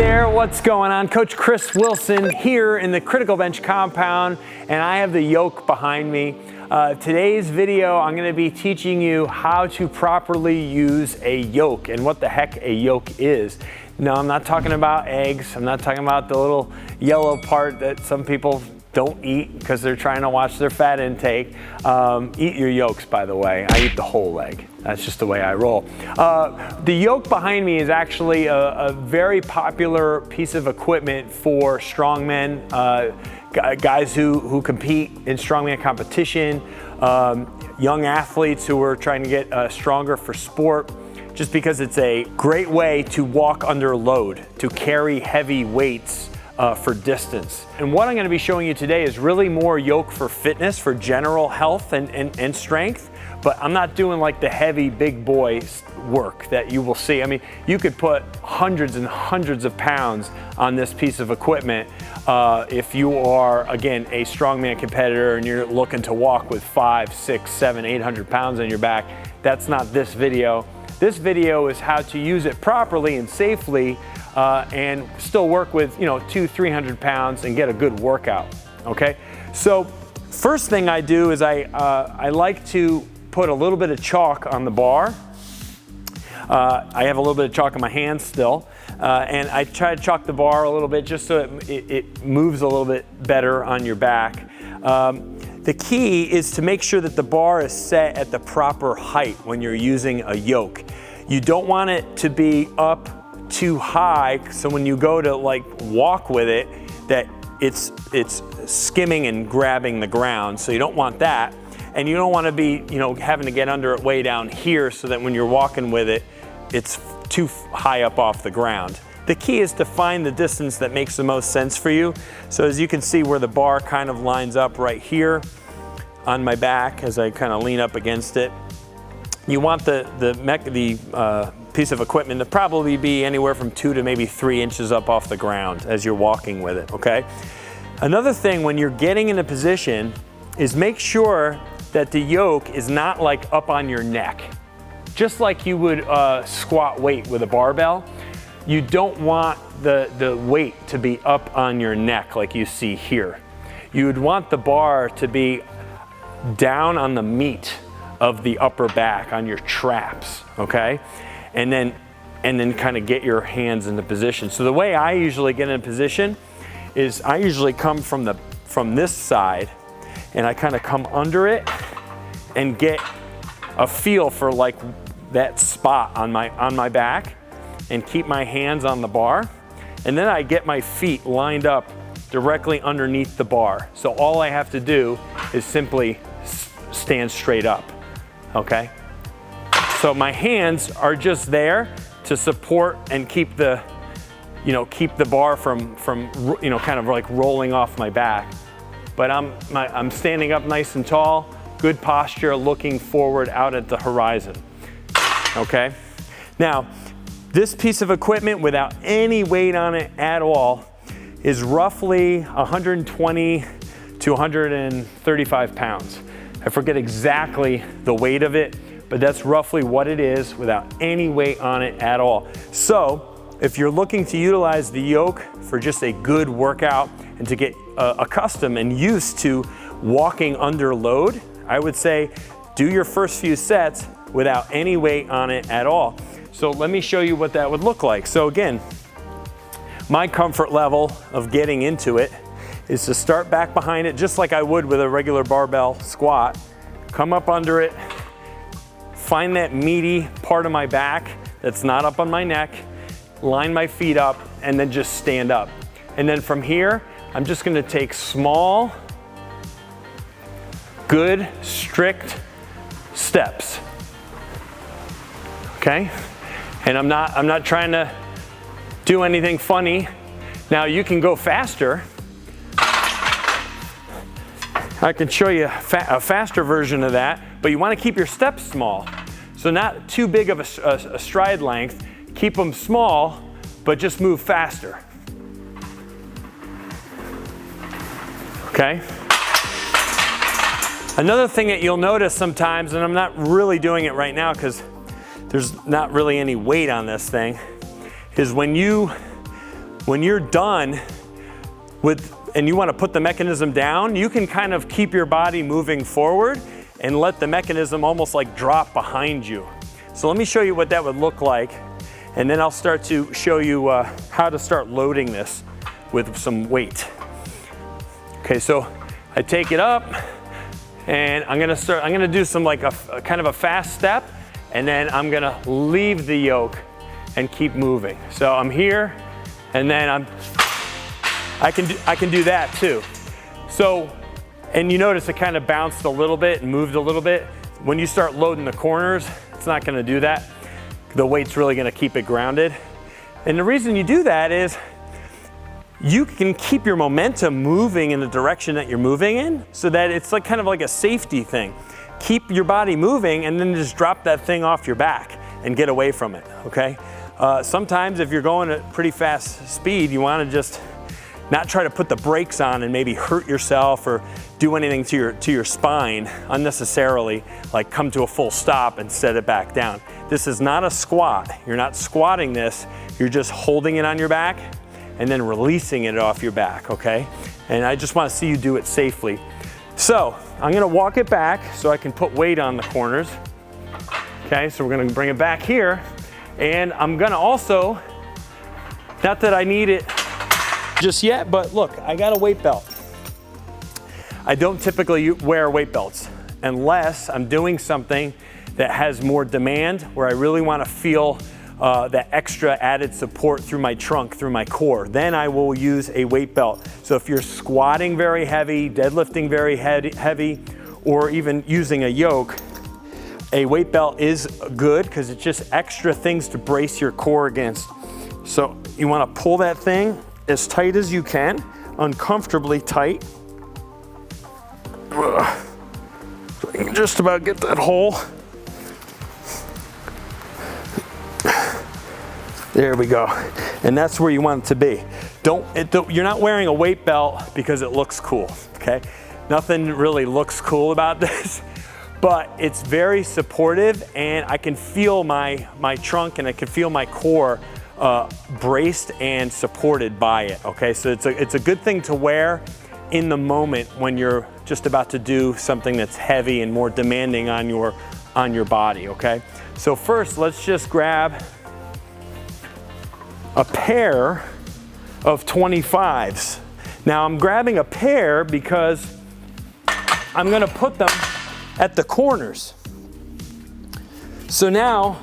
there, what's going on? Coach Chris Wilson here in the Critical Bench compound, and I have the Yoke behind me. Today's video, I'm going to be teaching you how to properly use a yoke and what the heck a yoke is. No, I'm not talking about eggs. I'm not talking about the little yellow part that some people don't eat because they're trying to watch their fat intake. Eat your yolks, by the way. I eat the whole leg. That's just the way I roll. The yoke behind me is actually a very popular piece of equipment for strongmen, guys who compete in strongman competition, young athletes who are trying to get stronger for sport, just because it's a great way to walk under load, to carry heavy weights for distance. And what I'm going to be showing you today is really more yoke for fitness, for general health and strength, but I'm not doing like the heavy big boy work that you will see. I mean, you could put hundreds and hundreds of pounds on this piece of equipment if you are, again, a strongman competitor and you're looking to walk with 500, 600, 700, 800 pounds on your back. That's not this video. This video is how to use it properly and safely and still work with 200-300 pounds and get a good workout. Okay, so first thing I do is I like to put a little bit of chalk on the bar. I have a little bit of chalk in my hand still, and I try to chalk the bar a little bit just so it moves a little bit better on your back. The key is to make sure that the bar is set at the proper height when you're using a yoke. You don't want it to be up too high, so when you go to like walk with it, that it's skimming and grabbing the ground. So you don't want that, and you don't want to be having to get under it way down here, so that when you're walking with it, it's too high up off the ground. The key is to find the distance that makes the most sense for you. So as you can see where the bar kind of lines up right here on my back as I kind of lean up against it, you want the piece of equipment to probably be anywhere from 2 to maybe 3 inches up off the ground as you're walking with it, okay? Another thing when you're getting in a position is make sure that the yoke is not like up on your neck. Just like you would squat weight with a barbell, you don't want the weight to be up on your neck like you see here. You would want the bar to be down on the meat of the upper back, on your traps, okay? And then kind of get your hands into position. So the way I usually get in position is I usually come from this side, and I kind of come under it and get a feel for like that spot on my back, and keep my hands on the bar, and then I get my feet lined up directly underneath the bar. So all I have to do is simply stand straight up, okay? So my hands are just there to support and keep the bar from kind of like rolling off my back. But I'm standing up nice and tall, good posture, looking forward out at the horizon, okay? Now, this piece of equipment without any weight on it at all is roughly 120 to 135 pounds. I forget exactly the weight of it, but that's roughly what it is without any weight on it at all. So if you're looking to utilize the yoke for just a good workout and to get accustomed and used to walking under load, I would say do your first few sets without any weight on it at all. So let me show you what that would look like. So again, my comfort level of getting into it is to start back behind it just like I would with a regular barbell squat, come up under it, find that meaty part of my back that's not up on my neck, line my feet up, and then just stand up. And then from here, I'm just gonna take small, good, strict steps, okay? And I'm not trying to do anything funny. Now you can go faster. I can show you a faster version of that, but you want to keep your steps small. So not too big of a stride length. Keep them small, but just move faster. Okay? Another thing that you'll notice sometimes, and I'm not really doing it right now because there's not really any weight on this thing, is when you when you're done and you want to put the mechanism down, you can kind of keep your body moving forward and let the mechanism almost like drop behind you. So let me show you what that would look like, and then I'll start to show you how to start loading this with some weight. Okay, so I take it up, and I'm gonna do some like a kind of a fast step, and then I'm gonna leave the yoke and keep moving. So I'm here, and then I can do that too. So, and you notice it kind of bounced a little bit and moved a little bit. When you start loading the corners, it's not gonna do that. The weight's really gonna keep it grounded. And the reason you do that is you can keep your momentum moving in the direction that you're moving in, so that it's like kind of like a safety thing. Keep your body moving and then just drop that thing off your back and get away from it, okay? Sometimes if you're going at pretty fast speed, you wanna just not try to put the brakes on and maybe hurt yourself or do anything to your spine unnecessarily, like come to a full stop and set it back down. This is not a squat. You're not squatting this, you're just holding it on your back and then releasing it off your back, okay? And I just wanna see you do it safely. So I'm gonna walk it back so I can put weight on the corners. Okay, so we're gonna bring it back here, and I'm gonna also, not that I need it just yet, but look, I got a weight belt. I don't typically wear weight belts unless I'm doing something that has more demand, where I really want to feel that extra added support through my trunk, through my core. Then I will use a weight belt. So if you're squatting very heavy, deadlifting very heavy, or even using a yoke, a weight belt is good because it's just extra things to brace your core against. So you want to pull that thing as tight as you can, uncomfortably tight. So you can just about get that hole. There we go. And that's where you want it to be. You're not wearing a weight belt because it looks cool, okay? Nothing really looks cool about this, but it's very supportive, and I can feel my trunk and I can feel my core braced and supported by it, okay? So it's a good thing to wear in the moment when you're just about to do something that's heavy and more demanding on your body, okay? So first, let's just grab a pair of 25s. Now I'm grabbing a pair because I'm gonna put them at the corners. So now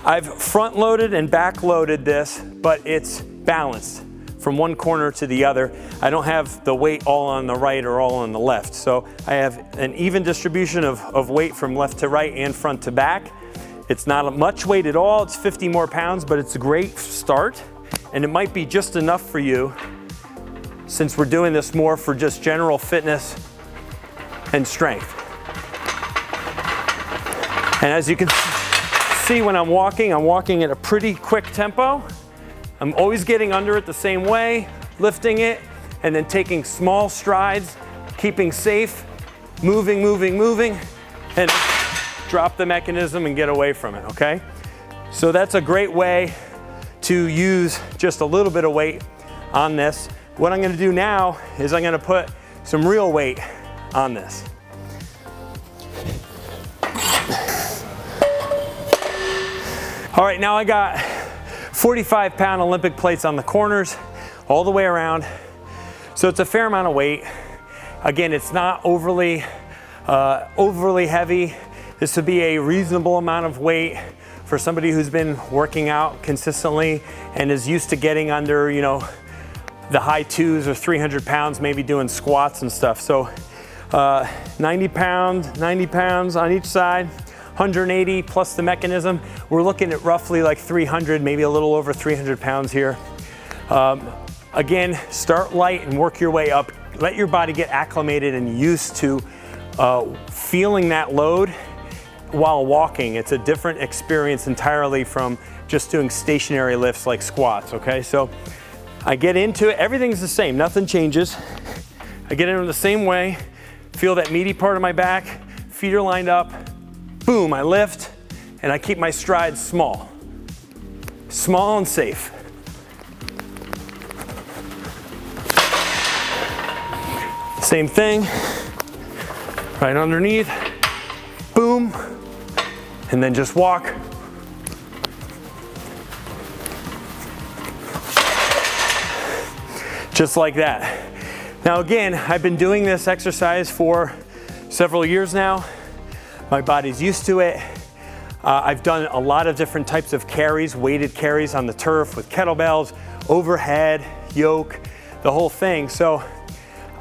I've front loaded and back loaded this, but it's balanced from one corner to the other. I don't have the weight all on the right or all on the left. So I have an even distribution of weight from left to right and front to back. It's not much weight at all. It's 50 more pounds, but it's a great start. And it might be just enough for you, since we're doing this more for just general fitness and strength. And as you can see, when I'm walking at a pretty quick tempo. I'm always getting under it the same way, lifting it, and then taking small strides, keeping safe, moving, and drop the mechanism and get away from it, okay? So that's a great way to use just a little bit of weight on this. What I'm gonna do now is I'm gonna put some real weight on this. All right, now I got 45-pound Olympic plates on the corners, all the way around. So it's a fair amount of weight. Again, it's not overly heavy. This would be a reasonable amount of weight for somebody who's been working out consistently and is used to getting under, you know, the high 2s or 300 pounds, maybe doing squats and stuff. So 90 pounds on each side, 180 plus the mechanism. We're looking at roughly like 300, maybe a little over 300 pounds here. Again, start light and work your way up. Let your body get acclimated and used to feeling that load while walking. It's a different experience entirely from just doing stationary lifts like squats, okay? So I get into it, everything's the same, nothing changes. I get into it the same way, feel that meaty part of my back, feet are lined up, boom, I lift, and I keep my strides small and safe. Same thing, right underneath, boom, and then just walk. Just like that. Now again, I've been doing this exercise for several years now. My body's used to it. I've done a lot of different types of carries, weighted carries on the turf with kettlebells, overhead, yoke, the whole thing. So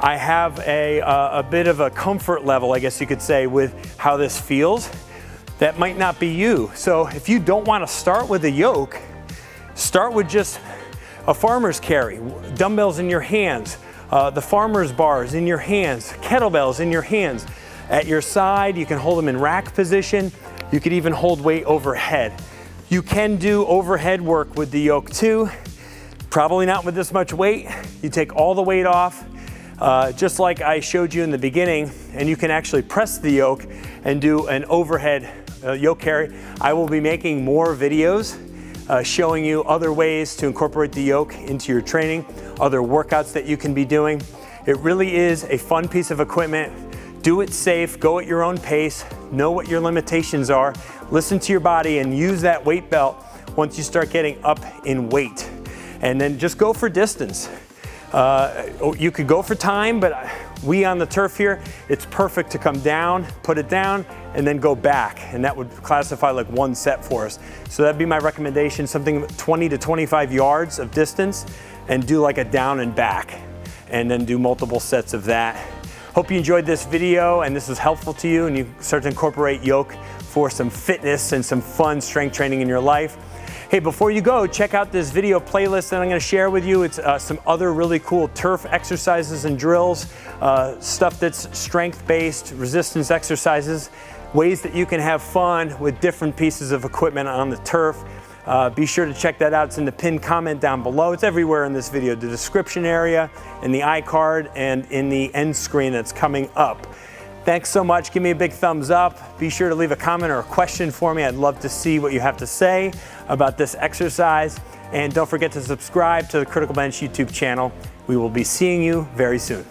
I have a bit of a comfort level, I guess you could say, with how this feels. That might not be you. So if you don't want to start with a yoke, start with just a farmer's carry, dumbbells in your hands, the farmer's bars in your hands, kettlebells in your hands. At your side, you can hold them in rack position. You could even hold weight overhead. You can do overhead work with the yoke too. Probably not with this much weight. You take all the weight off, just like I showed you in the beginning, and you can actually press the yoke and do an overhead yoke carry. I will be making more videos showing you other ways to incorporate the yoke into your training, other workouts that you can be doing. It really is a fun piece of equipment. Do it safe, go at your own pace, know what your limitations are, listen to your body, and use that weight belt once you start getting up in weight. And then just go for distance. You could go for time, but we on the turf here, it's perfect to come down, put it down, and then go back. And that would classify like one set for us. So that'd be my recommendation, something 20 to 25 yards of distance, and do like a down and back, and then do multiple sets of that. Hope you enjoyed this video and this is helpful to you, and you start to incorporate yoke for some fitness and some fun strength training in your life. Hey, before you go, check out this video playlist that I'm going to share with you. It's some other really cool turf exercises and drills, stuff that's strength-based, resistance exercises, ways that you can have fun with different pieces of equipment on the turf. Be sure to check that out. It's in the pinned comment down below. It's everywhere in this video, the description area, in the iCard, and in the end screen that's coming up. Thanks so much. Give me a big thumbs up. Be sure to leave a comment or a question for me. I'd love to see what you have to say about this exercise. And don't forget to subscribe to the Critical Bench YouTube channel. We will be seeing you very soon.